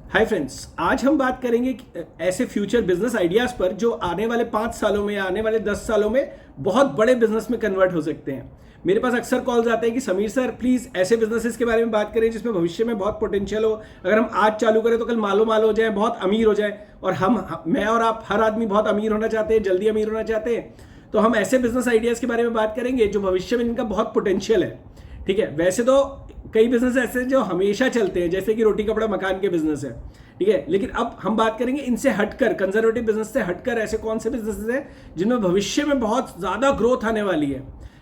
Hi friends, आज हम बात करेंगे ऐसे फ्यूचर बिजनेस आइडियाज पर जो आने वाले 5 सालों में या आने वाले 10 सालों में बहुत बड़े बिजनेस में कन्वर्ट हो सकते हैं। मेरे पास अक्सर कॉल्स आते हैं कि समीर सर प्लीज ऐसे बिजनेसेस के बारे में बात करें जिसमें भविष्य में बहुत पोटेंशियल हो। अगर हम आज चालू करें तो कल मालो माल हो जाए, बहुत अमीर हो जाए। और मैं और आप हर आदमी बहुत अमीर होना चाहते हैं, जल्दी अमीर होना चाहते हैं। तो हम ऐसे बिजनेस आइडियाज के बारे में बात करेंगे जो भविष्य में इनका बहुत पोटेंशियल है। ठीक है, वैसे तो कई बिजनेस ऐसे हैं जो हमेशा चलते हैं, जैसे कि रोटी कपड़ा मकान के बिजनेस है। ठीक है, लेकिन अब हम बात करेंगे इनसे हटकर, कंजर्वेटिव बिजनेस से हटकर ऐसे कौन से बिजनेसेस हैं जिनमें भविष्य में बहुत ज्यादा ग्रोथ आने वाली है।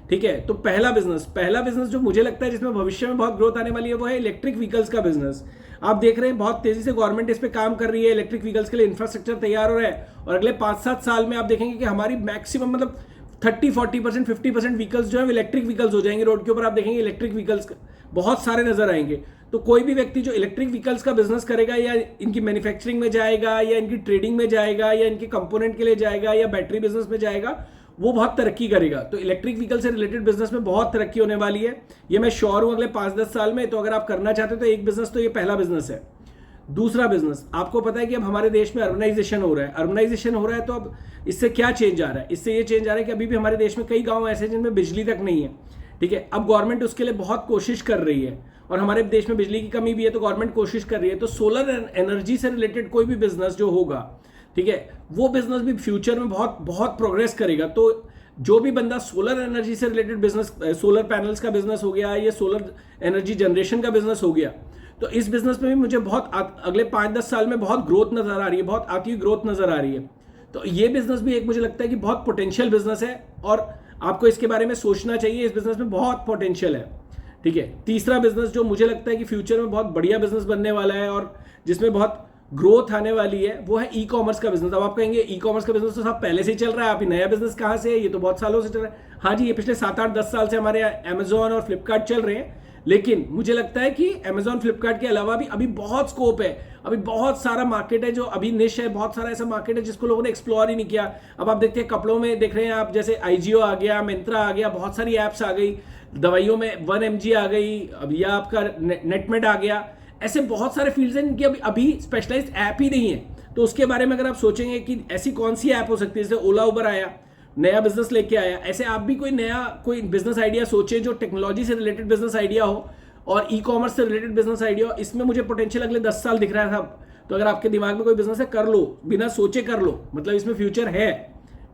ठीक है, तो पहला बिजनेस जो मुझे लगता है जिसमें भविष्य में बहुत ग्रोथ आने वाली है वो है इलेक्ट्रिक व्हीकल्स का बिजनेस। आप देख रहे हैं बहुत तेजी से गवर्नमेंट इस पे काम कर रही है, इलेक्ट्रिक व्हीकल्स के लिए इंफ्रास्ट्रक्चर तैयार हो रहा है। और अगले 5-7 साल में आप देखेंगे कि हमारी मैक्सिमम मतलब 30-40% 50% व्हीकल्स जो है इलेक्ट्रिक व्हीकल्स हो जाएंगे। रोड के ऊपर आप देखेंगे इलेक्ट्रिक व्हीकल्स बहुत सारे नजर आएंगे। तो कोई भी व्यक्ति जो इलेक्ट्रिक व्हीकल्स का बिजनेस करेगा या इनकी मैन्युफैक्चरिंग में जाएगा या इनकी ट्रेडिंग में जाएगा या इनके कंपोनेंट के लिए जाएगा या बैटरी बिजनेस में जाएगा, वो बहुत तरक्की करेगा। तो इलेक्ट्रिक व्हीकल से रिलेटेड बिजनेस में बहुत तरक्की होने वाली है, ये मैं श्योर हूं अगले 5-10 साल में। तो अगर आप करना चाहते हो तो एक बिजनेस तो ये पहला बिजनेस है। दूसरा बिजनेस, आपको पता है कि अब हमारे देश में अर्बनाइजेशन हो रहा है। तो अब इससे क्या चेंज आ रहा है? इससे ये चेंज आ रहा है कि अभी भी हमारे देश में कई गांव ऐसे हैं जिनमें बिजली तक नहीं है। ठीक है, अब गवर्नमेंट उसके लिए बहुत कोशिश कर रही है और हमारे देश में बिजली की कमी भी है, तो गवर्नमेंट कोशिश कर रही है। तो सोलर एनर्जी से रिलेटेड कोई भी बिजनेस जो होगा, ठीक है, वो बिजनेस भी फ्यूचर में बहुत बहुत प्रोग्रेस करेगा। तो जो भी बंदा सोलर एनर्जी से रिलेटेड बिजनेस, सोलर पैनल्स का बिजनेस हो गया, ये सोलर एनर्जी जनरेशन का बिजनेस हो गया, तो इस बिजनेस में भी मुझे बहुत अगले 5-10 साल में बहुत ग्रोथ नजर आ रही है, बहुत आती हुई ग्रोथ नजर आ रही है। तो ये बिजनेस भी एक मुझे लगता है कि बहुत पोटेंशियल बिजनेस है और आपको इसके बारे में सोचना चाहिए। इस बिजनेस में बहुत पोटेंशियल है। ठीक है, तीसरा बिजनेस जो मुझे लगता है कि फ्यूचर में बहुत बढ़िया बिजनेस बनने वाला है और जिसमें बहुत ग्रोथ आने वाली है, वो है ई कॉमर्स का बिजनेस। अब आप कहेंगे ई कॉमर्स का बिजनेस तो सब पहले से ही चल रहा है, आप ही नया बिजनेस कहाँ से है? ये तो बहुत सालों से चल रहा है। हाँ जी, ये पिछले 7-8-10 साल से हमारे अमेजोन और फ्लिपकार्ट चल रहे हैं। लेकिन मुझे लगता है कि अमेजोन फ्लिपकार्ट के अलावा भी अभी बहुत स्कोप है, अभी बहुत सारा मार्केट है जो अभी निश है, बहुत सारा ऐसा मार्केट है जिसको लोगों ने एक्सप्लोर ही नहीं किया। अब आप देखते हैं कपड़ों में देख रहे हैं आप, जैसे आईजीओ आ गया, मिंत्रा आ गया, बहुत सारी ऐप्स आ गई। दवाइयों में 1mg आ गई, अब या आपका नेटमेट आ गया। ऐसे बहुत सारे फील्ड्स हैं जिनकी अभी स्पेशलाइज्ड ऐप ही नहीं है। तो उसके बारे में अगर आप सोचेंगे कि ऐसी कौन सी ऐप हो सकती है, जैसे ओला उबर आया, नया बिजनेस लेके आया, ऐसे आप भी कोई बिजनेस आइडिया सोचे जो टेक्नोलॉजी से रिलेटेड बिजनेस आइडिया हो और ई कॉमर्स से रिलेटेड बिजनेस आइडिया हो। इसमें मुझे पोटेंशियल अगले 10 साल दिख रहा है साहब। तो अगर आपके दिमाग में कोई बिजनेस है, कर लो, बिना सोचे कर लो, मतलब इसमें फ्यूचर है।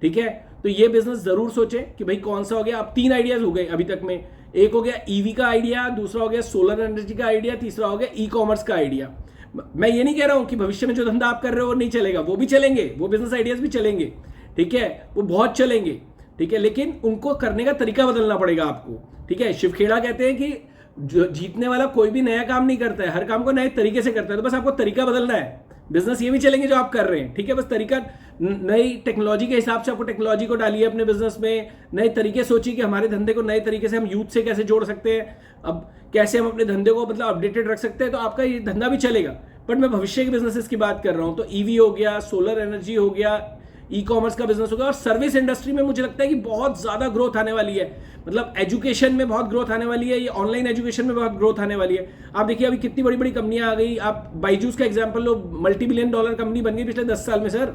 ठीक है, तो ये बिजनेस जरूर सोचे कि भाई कौन सा हो गया। अब 3 आइडियाज हो गए अभी तक में। एक हो गया ईवी का आइडिया, दूसरा हो गया सोलर एनर्जी का आइडिया, तीसरा हो गया ई कॉमर्स का आइडिया। मैं ये नहीं कह रहा हूं कि भविष्य में जो धंधा आप कर रहे हो वो नहीं चलेगा, वो भी चलेंगे, वो बिजनेस आइडियाज भी चलेंगे। ठीक है, वो बहुत चलेंगे। ठीक है, लेकिन उनको करने का तरीका बदलना पड़ेगा आपको। ठीक है, शिव खेड़ा कहते हैं कि जो जीतने वाला कोई भी नया काम नहीं करता है, हर काम को नए तरीके से करता है। तो बस आपको तरीका बदलना है। बिजनेस ये भी चलेंगे जो आप कर रहे हैं। ठीक है, बस तरीका, नई टेक्नोलॉजी के हिसाब से आपको टेक्नोलॉजी को डालिए अपने बिजनेस में, नए तरीके सोचिए कि हमारे धंधे को नए तरीके से हम यूथ से कैसे जोड़ सकते हैं, अब कैसे हम अपने धंधे को मतलब अपडेटेड रख सकते हैं। तो आपका ये धंधा भी चलेगा। बट मैं भविष्य के बिजनेसेस की बात कर रहा हूं। तो ईवी हो गया, सोलर एनर्जी हो गया, ई कॉमर्स का बिजनेस होगा। और सर्विस इंडस्ट्री में मुझे लगता है कि बहुत ज्यादा ग्रोथ आने वाली है। मतलब एजुकेशन में बहुत ग्रोथ आने वाली है, ये ऑनलाइन एजुकेशन में बहुत ग्रोथ आने वाली है। आप देखिए अभी कितनी बड़ी बड़ी कंपनियां आ गई। आप बाइजूस का एग्जांपल लो, $multi-billion कंपनी बन गई पिछले 10 साल में। सर,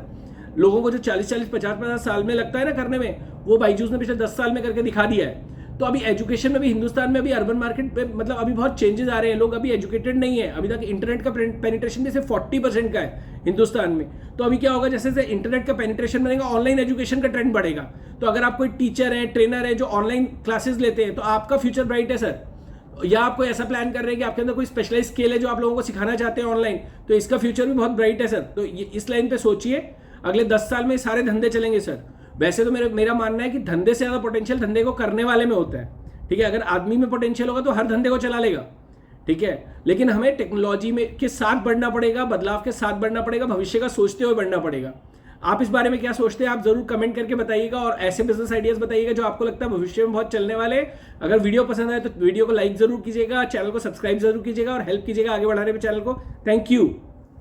लोगों को जो 40-40, 50-50 साल में लगता है ना करने में, वो बाइजूस ने पिछले 10 साल में करके दिखा दिया है। तो अभी एजुकेशन में भी हिंदुस्तान में अभी अर्बन मार्केट पे मतलब अभी बहुत चेंजेस आ रहे हैं। लोग अभी एजुकेटेड नहीं है, अभी तक इंटरनेट का पेनिट्रेशन भी सिर्फ 40% का है हिंदुस्तान में। तो अभी क्या होगा, जैसे जैसे इंटरनेट का पेनिट्रेशन बनेगा, ऑनलाइन एजुकेशन का ट्रेंड बढ़ेगा। तो अगर आप कोई टीचर है, ट्रेनर है जो ऑनलाइन क्लासेस लेते हैं, तो आपका फ्यूचर ब्राइट है सर। या आप कोई ऐसा प्लान कर रहे हैं कि आपके अंदर कोई स्पेशलाइज स्किल है जो आप लोगों को सिखाना चाहते हैं ऑनलाइन, तो इसका फ्यूचर भी बहुत ब्राइट है सर। तो ये इस लाइन पे सोचिए, अगले 10 साल में सारे धंधे चलेंगे सर। वैसे तो मेरा मानना है कि धंधे से ज्यादा पोटेंशियल धंधे को करने वाले में होता है। ठीक है, अगर आदमी में पोटेंशियल होगा तो हर धंधे को चला लेगा। ठीक है, लेकिन हमें टेक्नोलॉजी में के साथ बढ़ना पड़ेगा, बदलाव के साथ बढ़ना पड़ेगा, भविष्य का सोचते हुए बढ़ना पड़ेगा। आप इस बारे में क्या सोचते हैं, आप जरूर कमेंट करके बताइएगा और ऐसे बिजनेस आइडियाज बताइएगा जो आपको लगता है भविष्य में बहुत चलने वाले। अगर वीडियो पसंद आए तो वीडियो को लाइक जरूर कीजिएगा, चैनल को सब्सक्राइब जरूर कीजिएगा और हेल्प कीजिएगा आगे बढ़ाने में चैनल को। Thank you.